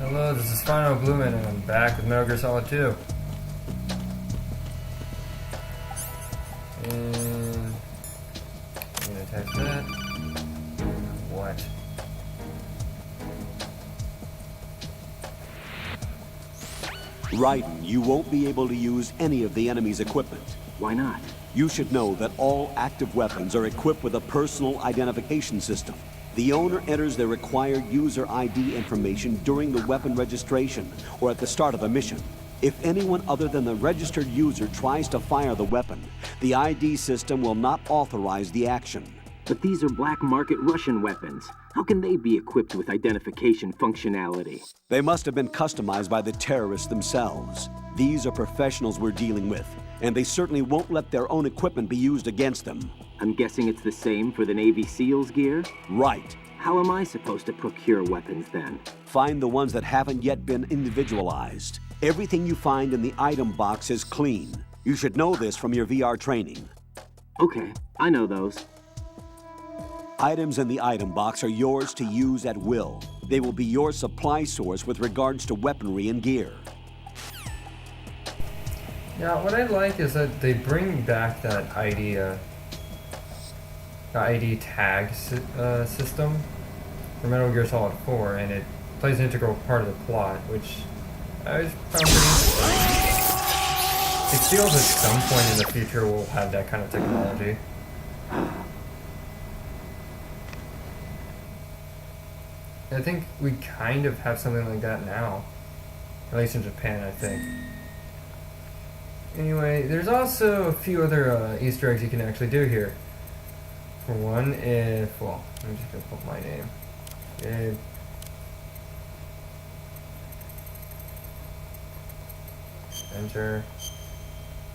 Hello, this is Final Blumen, and I'm back with Metal Gear Solid 2. And I'm gonna attach that. What? Raiden, you won't be able to use any of the enemy's equipment. Why not? You should know that all active weapons are equipped with a personal identification system. The owner enters their required user ID information during the weapon registration or at the start of a mission. If anyone other than the registered user tries to fire the weapon, the ID system will not authorize the action. But these are black market Russian weapons. How can they be equipped with identification functionality? They must have been customized by the terrorists themselves. These are professionals we're dealing with, and they certainly won't let their own equipment be used against them. I'm guessing it's the same for the Navy SEALs gear? Right. How am I supposed to procure weapons then? Find the ones that haven't yet been individualized. Everything you find in the item box is clean. You should know this from your VR training. Okay, I know those. Items in the item box are yours to use at will. They will be your supply source with regards to weaponry and gear. Yeah, what I like is that they bring back that ID tag system for Metal Gear Solid 4, and it plays an integral part of the plot, which I found pretty interesting. It feels at some point in the future we'll have that kind of technology. I think we kind of have something like that now, at least in Japan, I think. Anyway, there's also a few other Easter eggs you can actually do here. For one, well, I'm just gonna put my name. Gabe. Enter.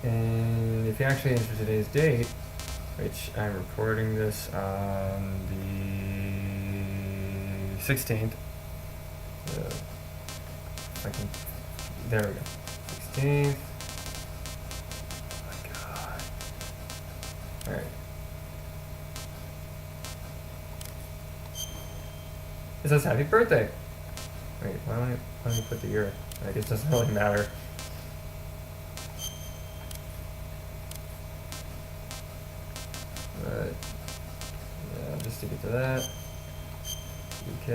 And if you actually enter today's date, which I'm recording this on the 16th. If I can, there we go. 16th. Oh my god. Alright. It says happy birthday. Wait, why don't I put the year? I guess it doesn't really matter. But yeah, just to get to that. UK.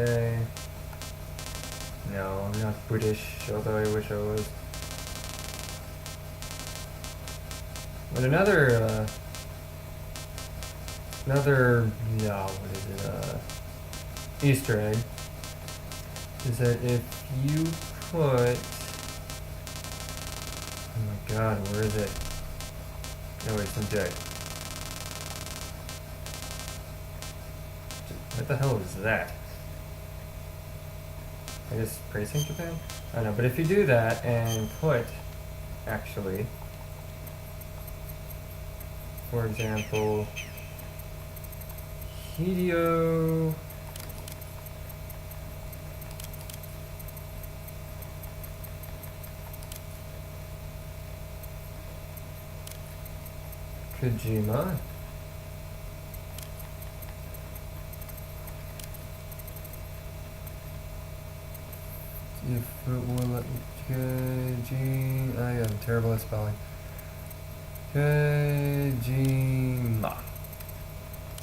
No, I'm not British, although I wish I was. But another, yeah, what is it, Easter egg, is that if you put, oh my god, where is it? No, it's in J. What the hell is that? I guess Praising Japan? I don't know, but if you do that and put, actually, for example, Hideo Kojima. If it will let me, I am terrible at spelling. Kojima.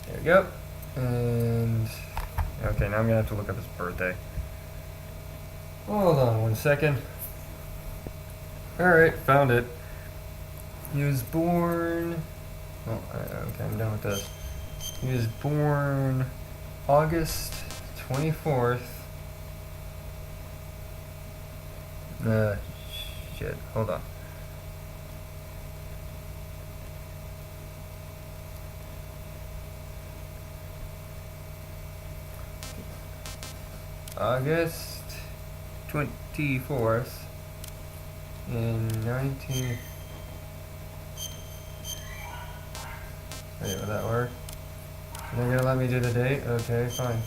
There we go. And okay, now I'm gonna have to look up his birthday. Hold on 1 second. Alright, found it. He was born. Oh, okay, I'm done with this. He was born August 24th. Shit, hold on. August 24th in 19... Wait, will that work? They're gonna let me do the date? Okay, fine.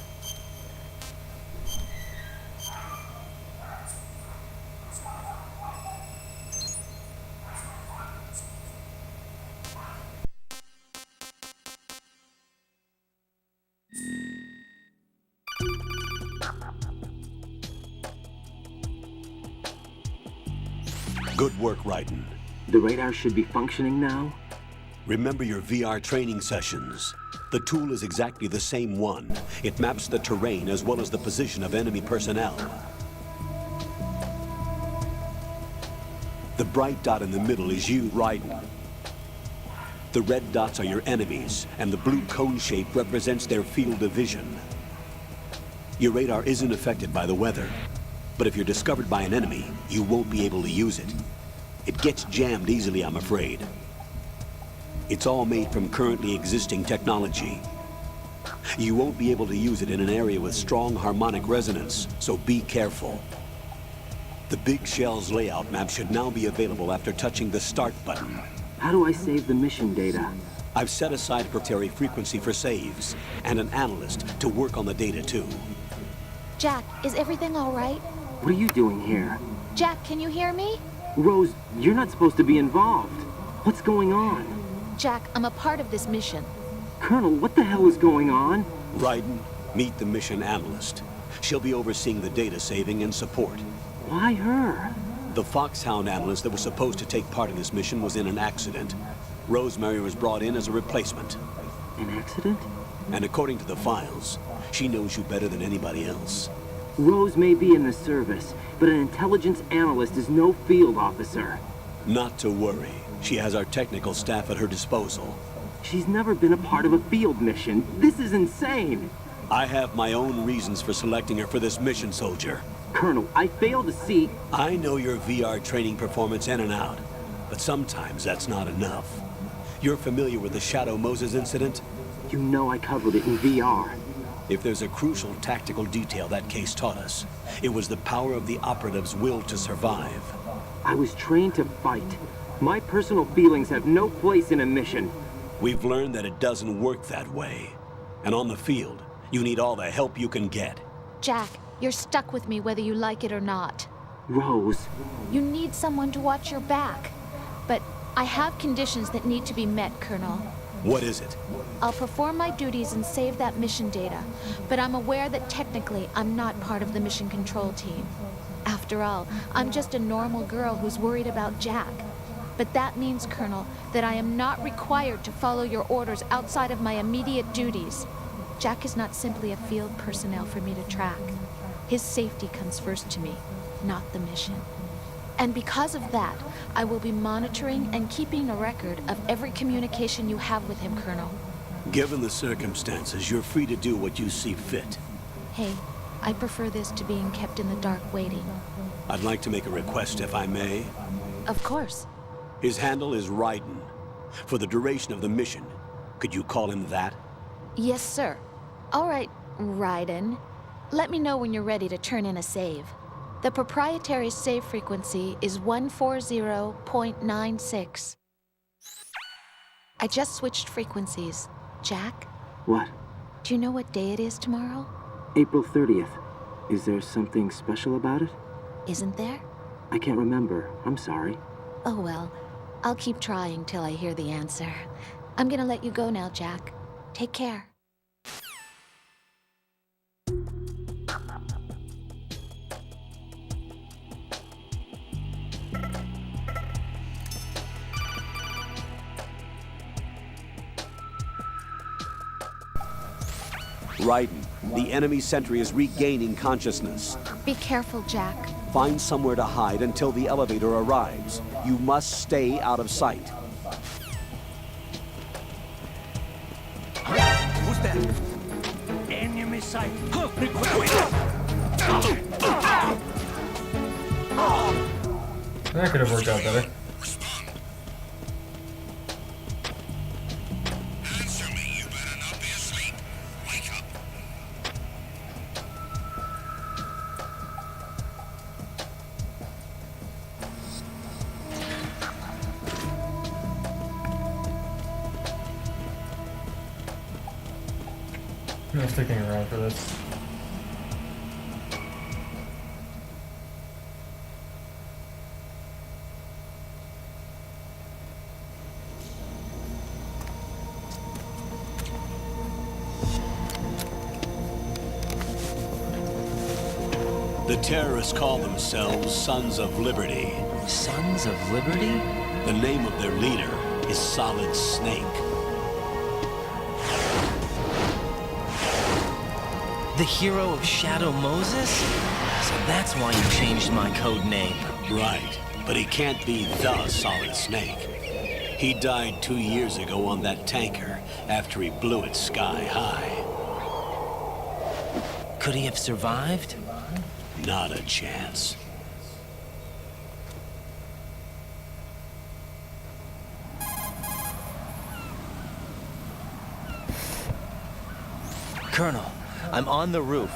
Good work, Raiden. The radar should be functioning now? Remember your VR training sessions. The tool is exactly the same one. It maps the terrain as well as the position of enemy personnel. The bright dot in the middle is you, Raiden. The red dots are your enemies, and the blue cone shape represents their field of vision. Your radar isn't affected by the weather, but if you're discovered by an enemy, you won't be able to use it. It gets jammed easily, I'm afraid. It's all made from currently existing technology. You won't be able to use it in an area with strong harmonic resonance, so be careful. The Big Shell's layout map should now be available after touching the Start button. How do I save the mission data? I've set aside proprietary frequency for saves, and an analyst to work on the data too. Jack, is everything all right? What are you doing here? Jack, can you hear me? Rose, you're not supposed to be involved. What's going on? Jack, I'm a part of this mission. Colonel, what the hell is going on? Raiden, meet the mission analyst. She'll be overseeing the data saving and support. Why her? The Foxhound analyst that was supposed to take part in this mission was in an accident. Rosemary was brought in as a replacement. An accident? And according to the files, she knows you better than anybody else. Rose may be in the service, but an intelligence analyst is no field officer. Not to worry. She has our technical staff at her disposal. She's never been a part of a field mission. This is insane. I have my own reasons for selecting her for this mission, soldier. Colonel, I fail to see... I know your VR training performance in and out, but sometimes that's not enough. You're familiar with the Shadow Moses incident? You know I covered it in VR. If there's a crucial tactical detail that case taught us, it was the power of the operative's will to survive. I was trained to fight. My personal feelings have no place in a mission. We've learned that it doesn't work that way. And on the field, you need all the help you can get. Jack, you're stuck with me whether you like it or not. Rose, You need someone to watch your back. But I have conditions that need to be met, Colonel. What is it? I'll perform my duties and save that mission data, but I'm aware that technically I'm not part of the mission control team. After all, I'm just a normal girl who's worried about Jack. But that means, Colonel, that I am not required to follow your orders outside of my immediate duties. Jack is not simply a field personnel for me to track. His safety comes first to me, not the mission. And because of that, I will be monitoring and keeping a record of every communication you have with him, Colonel. Given the circumstances, you're free to do what you see fit. Hey, I prefer this to being kept in the dark waiting. I'd like to make a request, if I may. Of course. His handle is Raiden. For the duration of the mission, could you call him that? Yes, sir. All right, Raiden. Let me know when you're ready to turn in a save. The proprietary save frequency is 140.96. I just switched frequencies. Jack, what? do you know what day it is tomorrow? April 30th. Is there something special about it? Isn't there? I can't remember. I'm sorry. Oh well, I'll keep trying till I hear the answer. I'm gonna let you go now, Jack. Take care. Raiden, the enemy sentry is regaining consciousness. Be careful, Jack. Find somewhere to hide until the elevator arrives. You must stay out of sight. Who's there? Enemy sight. That could have worked out better. Answer me, you better not be asleep. Wake up. I'm not sticking around for this. The terrorists call themselves Sons of Liberty. Sons of Liberty? The name of their leader is Solid Snake. The hero of Shadow Moses? So that's why you changed my code name. Right, but he can't be the Solid Snake. He died 2 years ago on that tanker after he blew it sky high. Could he have survived? Not a chance. Colonel, I'm on the roof.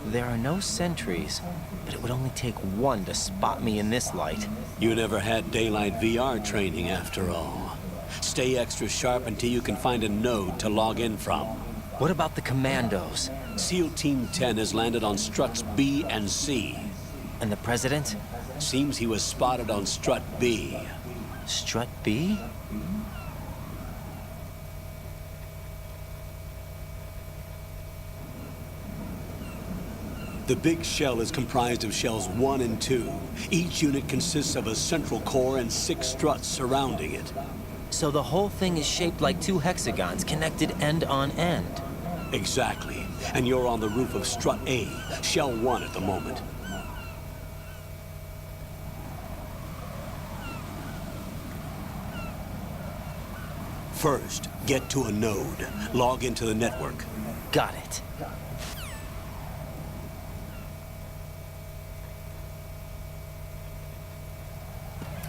There are no sentries, but it would only take one to spot me in this light. You never had daylight VR training after all. Stay extra sharp until you can find a node to log in from. What about the commandos? SEAL Team 10 has landed on struts B and C. And the president? Seems he was spotted on strut B. Strut B? The big shell is comprised of shells 1 and 2. Each unit consists of a central core and 6 struts surrounding it. So the whole thing is shaped like 2 hexagons connected end on end. Exactly. And you're on the roof of strut A, shell 1 at the moment. First, get to a node. Log into the network. Got it.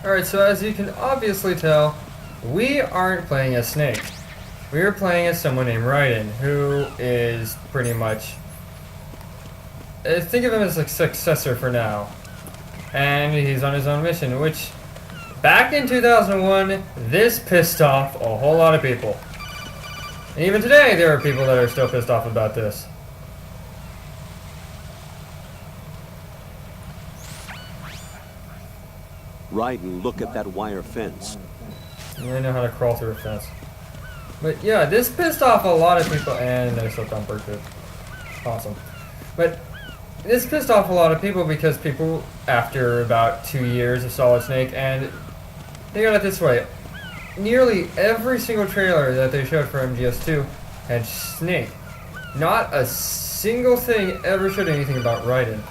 Alright, so as you can obviously tell, we aren't playing as Snake. We are playing as someone named Raiden, who is pretty much... think of him as a successor for now. And he's on his own mission, which... Back in 2001, this pissed off a whole lot of people. And even today, there are people that are still pissed off about this. Raiden, look at that wire fence. I know how to crawl through a fence. But yeah, this pissed off a lot of people, and I still can't break it. Awesome. But this pissed off a lot of people because people, after about 2 years of Solid Snake, and think of it this way, nearly every single trailer that they showed for MGS2 had Snake. Not a single thing ever showed anything about Raiden.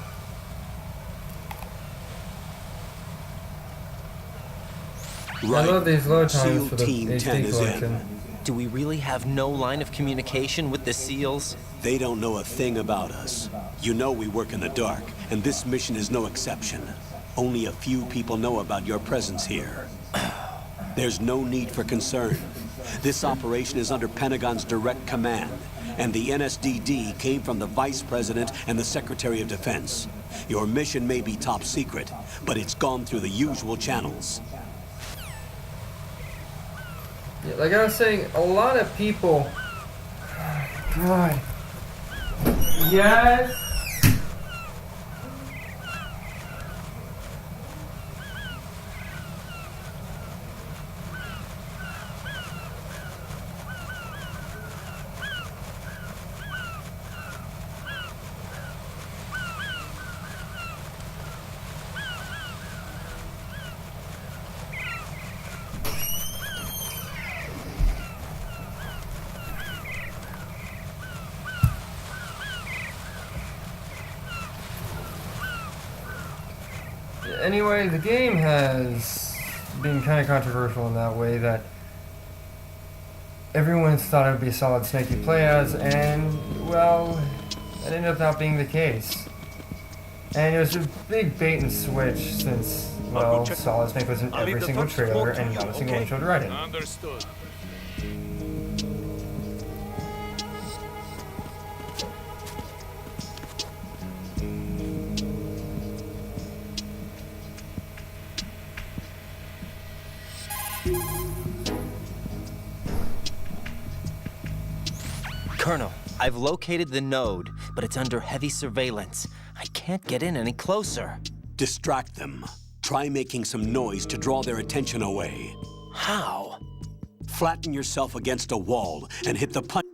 I love these load times SEAL for the Team 10 HD is collection. in. Do we really have no line of communication with the SEALs? They don't know a thing about us. You know we work in the dark, and this mission is no exception. Only a few people know about your presence here. There's no need for concern. This operation is under Pentagon's direct command, and the NSDD came from the Vice President and the Secretary of Defense. Your mission may be top secret, but it's gone through the usual channels. Yeah, like I was saying, a lot of people... God. Yes! Anyway, the game has been kind of controversial in that way that everyone thought it would be a Solid Snake you play as, and, well, that ended up not being the case. And it was a big bait and switch since, well, Solid Snake was in every single trailer and not a single one showed Raiden. Understood. Colonel, I've located the node, but it's under heavy surveillance. I can't get in any closer. Distract them. Try making some noise to draw their attention away. How? Flatten yourself against a wall and hit the punch